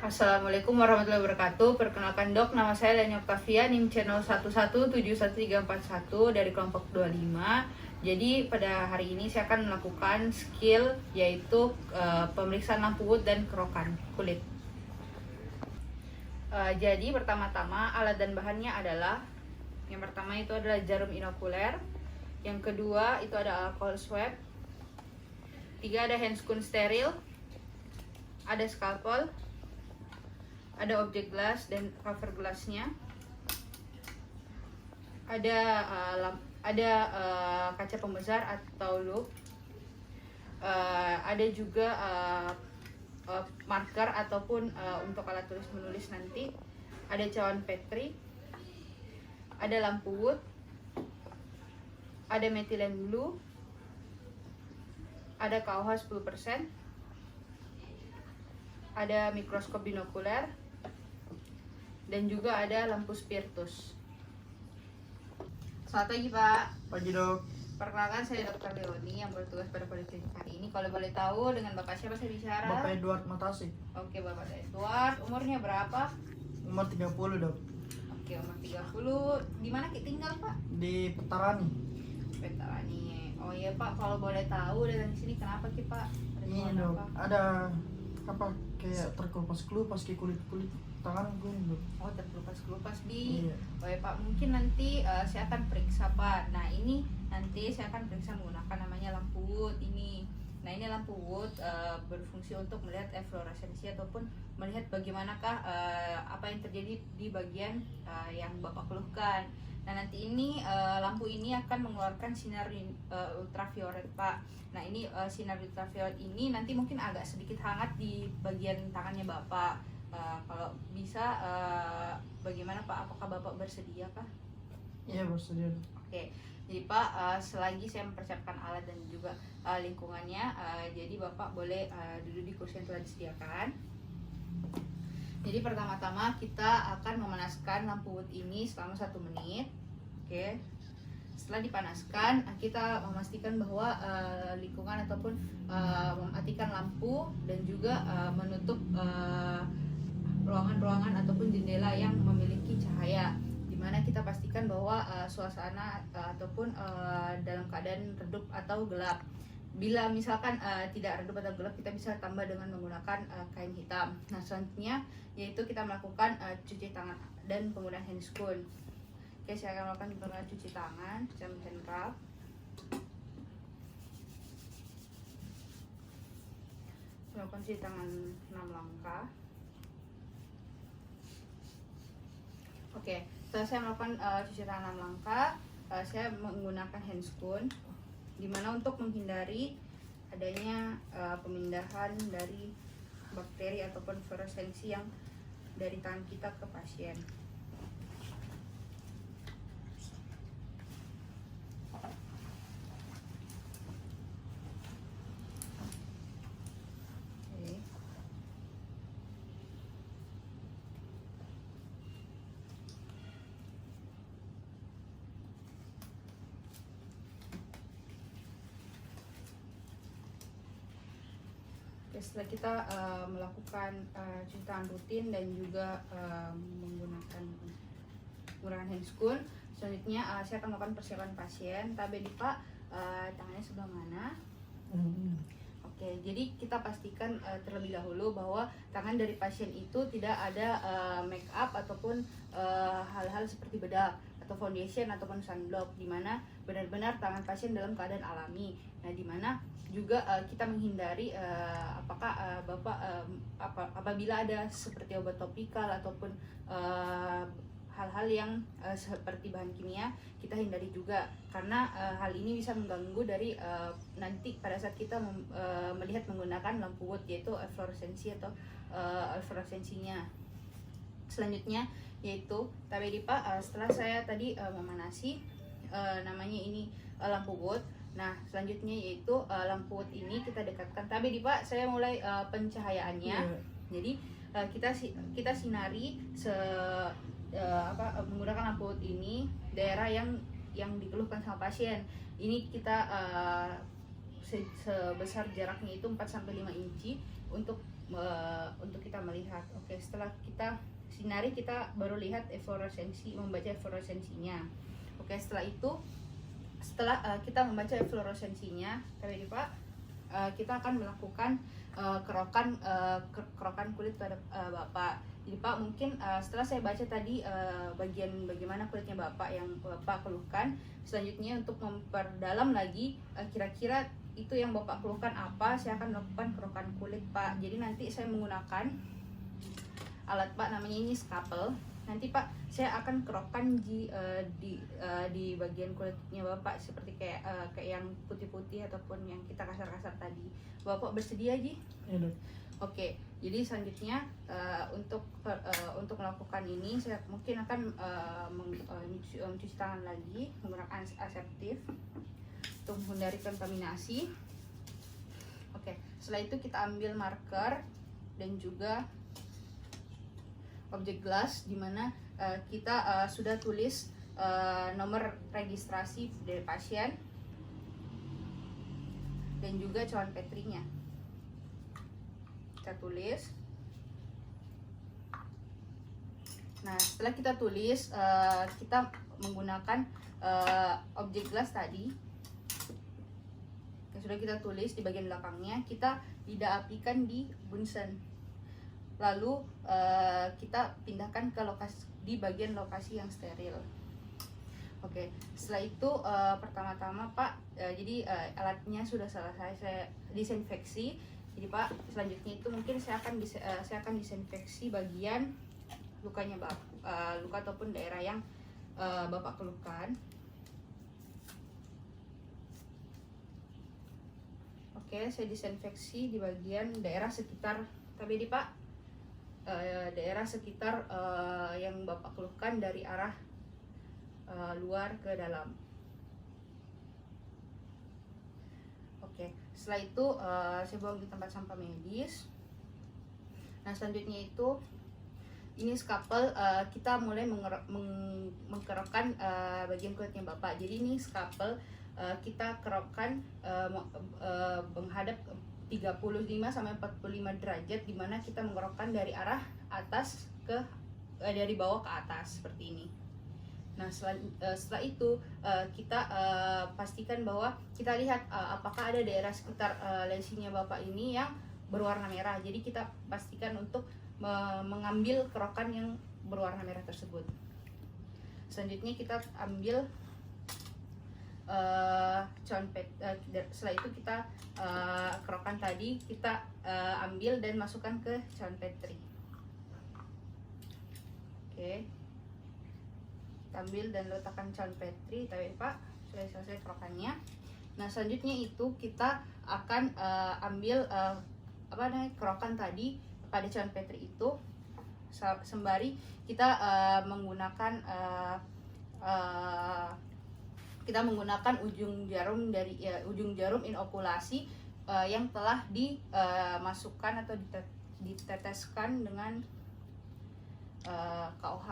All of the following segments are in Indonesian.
Assalamualaikum warahmatullahi wabarakatuh. Perkenalkan dok, nama saya Leni Octavia, NIM channel 1171341 dari kelompok 25. Jadi pada hari ini saya akan melakukan skill yaitu pemeriksaan lampu wood dan kerokan kulit. Jadi pertama-tama alat dan bahannya adalah, yang pertama itu adalah jarum inokuler, yang kedua itu ada alcohol swab, tiga ada handscoon steril, ada scalpel, ada objek gelas dan cover gelasnya, ada kaca pembesar atau loupe, ada juga marker ataupun untuk alat tulis menulis nanti, ada cawan Petri, ada lampu wood, ada methylene blue, ada KOH 10%, ada mikroskop binokuler, dan juga ada lampu spiritus. Selamat pagi Pak. Pagi dok. Perkenalkan, saya Dr. Leoni yang bertugas pada poliklinik hari ini. Kalau boleh tahu dengan Bapak siapa saya bicara? Bapak Edward Matasi. Oke, Bapak Edward. Umurnya berapa? Umur 30 dok. Oke, umur 30. Di mana tinggal Pak? Di Petarani. Petarani. Oh iya Pak, kalau boleh tahu datang sini kenapa Ki Pak? Ada Ini keluhan dok. apa? Ada apa kayak terkelupas ke kulit tangan gue dok. Oh, terkelupas-kelupas di. Iya. Oh ya Pak, mungkin nanti saya akan periksa Pak. Nah ini nanti saya akan periksa menggunakan namanya lampu wood ini. Nah ini lampu wood berfungsi untuk melihat efloresensi ataupun melihat bagaimanakah apa yang terjadi di bagian yang Bapak keluhkan. Nah nanti ini lampu ini akan mengeluarkan sinar ultraviolet Pak. Nah ini sinar ultraviolet ini nanti mungkin agak sedikit hangat di bagian tangannya Bapak. Kalau bisa bagaimana Pak? Apakah Bapak bersedia kah? Iya bersedia dok. Oke, jadi Pak selagi saya mempersiapkan alat dan juga lingkungannya, jadi Bapak boleh duduk di kursi yang telah disediakan. Jadi pertama-tama kita akan memanaskan lampu wood ini selama 1 menit. Oke. Setelah dipanaskan, kita memastikan bahwa lingkungan ataupun mematikan lampu dan juga menutup ruangan-ruangan ataupun jendela yang memiliki cahaya, dimana kita pastikan bahwa suasana ataupun dalam keadaan redup atau gelap. Bila misalkan tidak redup atau gelap, kita bisa tambah dengan menggunakan kain hitam. Nah selanjutnya yaitu kita melakukan cuci tangan dan penggunaan handscoon. Oke, saya akan melakukan penggunaan cuci tangan, hand rub. Melakukan cuci tangan 6 langkah. Oke, setelah saya melakukan cuci tangan 6 langkah, saya menggunakan handscoon, dimana untuk menghindari adanya pemindahan dari bakteri ataupun fluoresensi yang dari tangan kita ke pasien. Setelah kita melakukan cuci tangan rutin dan juga menggunakan handscoon, selanjutnya saya akan melakukan persiapan pasien. Tabe di Pak, tangannya sebelah mana? Oke, jadi kita pastikan terlebih dahulu bahwa tangan dari pasien itu tidak ada make up ataupun hal-hal seperti bedak atau foundation ataupun sunblock, dimana benar-benar tangan pasien dalam keadaan alami. Nah, dimana juga kita menghindari apakah Bapak apabila ada seperti obat topikal ataupun hal-hal yang seperti bahan kimia, kita hindari juga, karena hal ini bisa mengganggu dari nanti pada saat kita melihat menggunakan lampu wood, yaitu efloresensi atau efloresensinya. Selanjutnya yaitu tadi Pak, setelah saya tadi memanasi namanya ini lampu wood. Nah selanjutnya yaitu lampu wood ini kita dekatkan. Tapi Pak, saya mulai pencahayaannya. Jadi kita sinari menggunakan lampu wood ini daerah yang dikeluhkan sama pasien. Ini kita sebesar jaraknya itu 4 sampai 5 inci untuk kita melihat. Oke, setelah kita sinari, kita baru lihat efloresensi, membaca efloresensinya. Oke, setelah kita membaca efloresensinya, tadi Pak, kita akan melakukan kerokan kulit pada Bapak. Jadi Pak, mungkin setelah saya baca tadi bagian bagaimana kulitnya Bapak yang Bapak keluhkan, selanjutnya untuk memperdalam lagi kira-kira itu yang Bapak keluhkan apa, saya akan melakukan kerokan kulit Pak. Jadi nanti saya menggunakan alat Pak, namanya ini scalpel. Nanti Pak, saya akan kerokan di bagian kulitnya Bapak seperti kayak yang putih-putih ataupun yang kita kasar-kasar tadi. Bapak bersedia, Ji? Ya, Dok. Oke, jadi selanjutnya untuk melakukan ini saya mungkin akan mencuci tangan lagi menggunakan aseptif untuk menghindari kontaminasi. Oke, setelah itu kita ambil marker dan juga objek gelas di mana kita sudah tulis nomor registrasi dari pasien dan juga cawan Petrinya. Kita tulis. Nah, setelah kita tulis, kita menggunakan objek gelas tadi yang sudah kita tulis di bagian belakangnya, kita tidak apikan di bunsen. Lalu kita pindahkan ke di bagian lokasi yang steril. Oke, setelah itu pertama-tama Pak, jadi alatnya sudah selesai saya disinfeksi. Jadi Pak, selanjutnya itu mungkin saya akan disinfeksi bagian lukanya luka ataupun daerah yang Bapak keluhkan. Oke, saya disinfeksi di bagian daerah sekitar tadi Pak, daerah sekitar yang Bapak keluhkan dari arah luar ke dalam. Oke, setelah itu saya buang di tempat sampah medis. Nah, selanjutnya itu ini scalpel, kita mulai mengkerokkan bagian kulitnya Bapak. Jadi ini scalpel kita kerokkan menghadap 35 sampai 45 derajat, di mana kita mengerokkan dari arah atas ke dari bawah ke atas seperti ini. Nah, setelah itu kita pastikan bahwa kita lihat apakah ada daerah sekitar lesinya Bapak ini yang berwarna merah. Jadi kita pastikan untuk mengambil kerokan yang berwarna merah tersebut. Selanjutnya kita ambil setelah itu kita kerokan tadi kita ambil dan masukkan ke cawan Petri. Oke, kita ambil dan letakkan cawan Petri tadi Pak, sudah selesai kerokannya. Nah, selanjutnya itu kita akan ambil kerokan tadi pada cawan Petri itu, sembari kita menggunakan ujung jarum inokulasi yang telah dimasukkan atau diteteskan dengan KOH.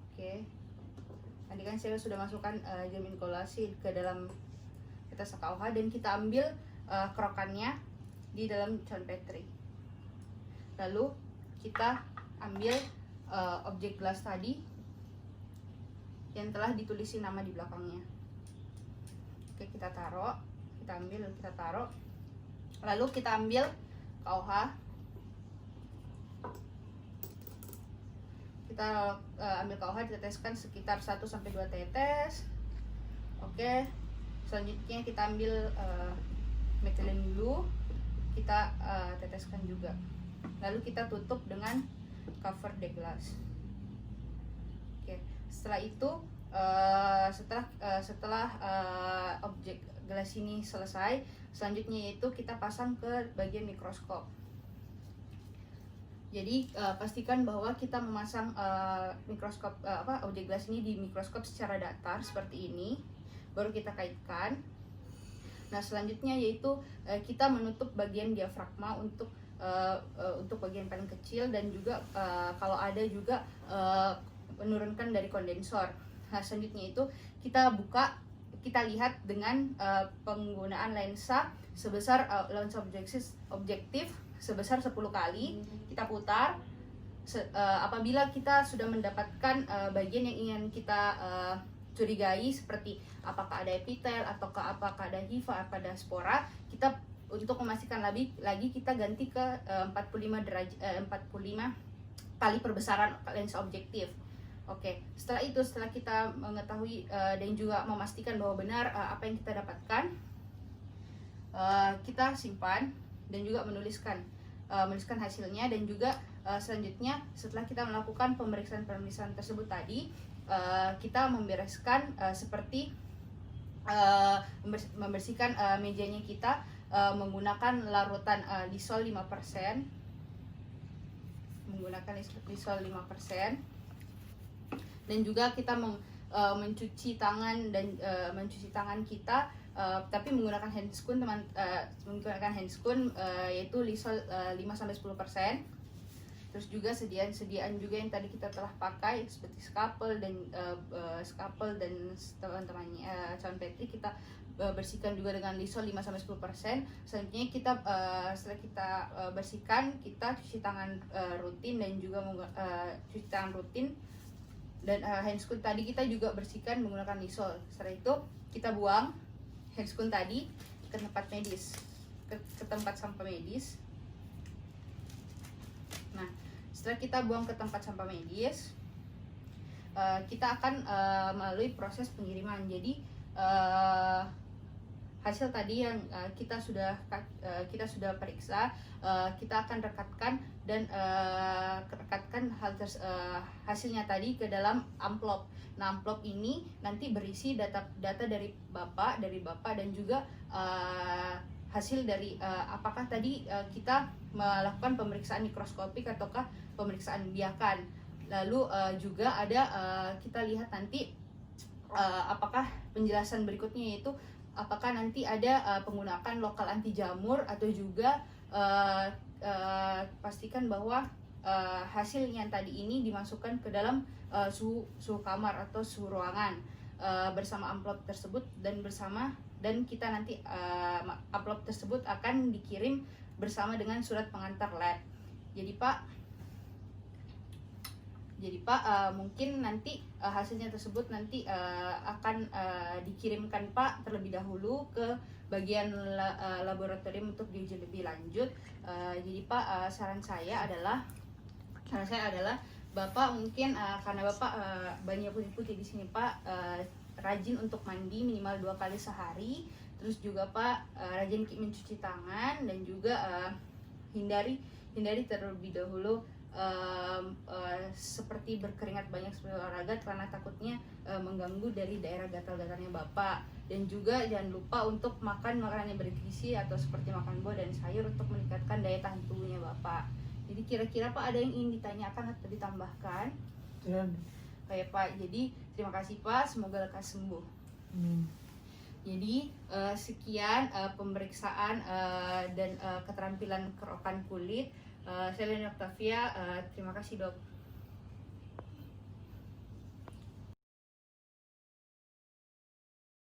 Oke, tadi kan saya sudah masukkan jarum inokulasi ke dalam tetes KOH dan kita ambil kerokannya di dalam cawan Petri. Lalu kita ambil objek gelas tadi yang telah ditulisin nama di belakangnya. Oke, kita taruh, kita taruh. Lalu kita ambil KOH. Kita ambil KOH, diteteskan sekitar 1 sampai 2 tetes. Oke. Selanjutnya kita ambil methylene blue, kita teteskan juga. Lalu kita tutup dengan cover de glace. Oke, setelah itu setelah objek gelas ini selesai, selanjutnya yaitu kita pasang ke bagian mikroskop. Jadi pastikan bahwa kita memasang mikroskop objek gelas ini di mikroskop secara datar seperti ini, baru kita kaitkan. Nah, selanjutnya yaitu kita menutup bagian diafragma untuk bagian paling kecil, dan juga kalau ada juga menurunkan dari kondensor. Nah, selanjutnya itu kita kita lihat dengan penggunaan lensa sebesar lensa objektif sebesar 10 kali. Kita putar. Apabila kita sudah mendapatkan bagian yang ingin kita curigai, seperti apakah ada epitel ataukah apakah ada hifa, apa ada spora, kita untuk memastikan lagi kita ganti ke 45 kali perbesaran lensa objektif. Oke, setelah kita mengetahui dan juga memastikan bahwa benar apa yang kita dapatkan, kita simpan dan juga menuliskan hasilnya. Dan juga selanjutnya setelah kita melakukan pemeriksaan tersebut tadi, kita membereskan seperti membersihkan mejanya kita menggunakan larutan Lysol 5%, dan juga kita mencuci tangan kita, tapi menggunakan handscoon yaitu Lysol 5-10%. Terus juga sediaan juga yang tadi kita telah pakai seperti scalpel dan teman-temannya calon petri, kita bersihkan juga dengan Lysol 5-10%. Selanjutnya setelah kita bersihkan, kita cuci tangan rutin dan juga dan handscoon tadi kita juga bersihkan menggunakan Lysol. Setelah itu kita buang handscoon tadi ke tempat medis, ke tempat sampah medis. Nah, setelah kita buang ke tempat sampah medis, kita akan melalui proses pengiriman. Jadi hasil tadi yang kita sudah periksa, kita akan rekatkan hasilnya tadi ke dalam amplop. Nah, amplop ini nanti berisi data dari bapak dan juga hasil dari apakah tadi kita melakukan pemeriksaan mikroskopik ataukah pemeriksaan biakan. Lalu juga ada kita lihat nanti apakah penjelasan berikutnya, yaitu apakah nanti ada penggunaan lokal anti jamur, atau juga pastikan bahwa hasil yang tadi ini dimasukkan ke dalam suhu kamar atau suhu ruangan bersama amplop tersebut, dan kita nanti amplop tersebut akan dikirim bersama dengan surat pengantar lab. Jadi Pak, mungkin nanti hasilnya tersebut nanti akan dikirimkan Pak terlebih dahulu ke bagian laboratorium untuk diuji lebih lanjut. Jadi Pak, saran saya adalah Bapak mungkin karena Bapak banyak putih-putih di sini Pak, rajin untuk mandi minimal 2 kali sehari. Terus juga Pak, rajin mencuci tangan, dan juga hindari terlebih dahulu seperti berkeringat banyak seperti olahraga, karena takutnya mengganggu dari daerah gatal-gatalnya Bapak. Dan juga jangan lupa untuk makan makanan yang bergizi atau seperti makan buah dan sayur untuk meningkatkan daya tahan tubuhnya Bapak. Jadi kira-kira Pak ada yang ingin ditanyakan atau ditambahkan? Tidak. Kayak Pak, jadi terima kasih Pak, semoga lekas sembuh. Jadi sekian pemeriksaan dan keterampilan kerokan kulit. Saya Leni Octavia, terima kasih Dok.